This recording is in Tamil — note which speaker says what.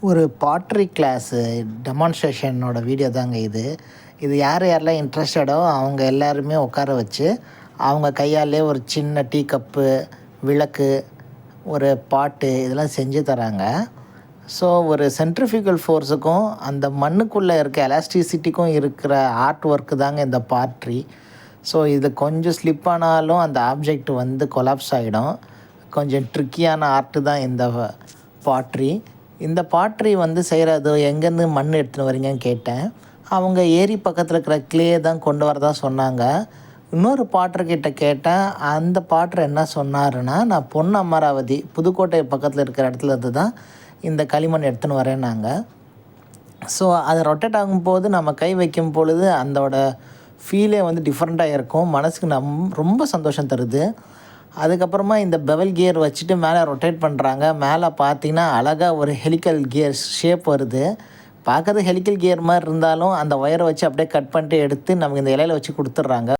Speaker 1: ஒரு பாட்ரி கிளாஸு டெமான்ஸ்ட்ரேஷனோட வீடியோ தாங்க இது. இது யாரெல்லாம் இன்ட்ரெஸ்டடோ அவங்க எல்லாருமே உட்கார வச்சு, அவங்க கையாலே ஒரு சின்ன டீ கப்பு, விளக்கு, ஒரு பாட்டு இதெல்லாம் செஞ்சு தராங்க. ஸோ ஒரு சென்ட்ரிஃபியூகல் ஃபோர்ஸுக்கும், அந்த மண்ணுக்குள்ளே இருக்க எலாஸ்டிசிட்டிக்கும் இருக்கிற ஆர்ட் ஒர்க்கு தாங்க இந்த பாட்ரி. ஸோ இது கொஞ்சம் ஸ்லிப் ஆனாலும் அந்த ஆப்ஜெக்ட் வந்து கொலாப்ஸ் ஆகிடும். கொஞ்சம் ட்ரிக்கியான ஆர்ட்டு தான் இந்த பாட்ரி. இந்த பாட்ரி வந்து செய்கிறது எங்கேருந்து மண் எடுத்துன்னு வரீங்கன்னு கேட்டேன். அவங்க ஏரி பக்கத்தில் இருக்கிற க்ளே தான் கொண்டு வரதா சொன்னாங்க. இன்னொரு பாட்டர்கிட்ட கேட்டேன். அந்த பாட்டர் என்ன சொன்னாருன்னா, நான் பொன் அமராவதி புதுக்கோட்டை பக்கத்தில் இருக்கிற இடத்துல இருந்து தான் இந்த களிமண் எடுத்துன்னு வரேன்னாங்க. ஸோ அது ரொட்டேட் ஆகும்போது நம்ம கை வைக்கும் பொழுது அதோட ஃபீலே வந்து டிஃப்ரெண்ட்டாக இருக்கும். மனதுக்கு ரொம்ப சந்தோஷம் தருது. அதுக்கப்புறமா இந்த பெவல் கியர் வச்சுட்டு மேலே ரொட்டேட் பண்ணுறாங்க. மேலே பார்த்தீங்கன்னா அழகாக ஒரு ஹெலிக்கல் கியர் ஷேப் வருது. பார்க்கறது ஹெலிக்கல் கியர் மாதிரி இருந்தாலும் அந்த ஒயரை வச்சு அப்படியே கட் பண்ணிட்டு எடுத்து நமக்கு இந்த இலையில வச்சு கொடுத்துட்றாங்க.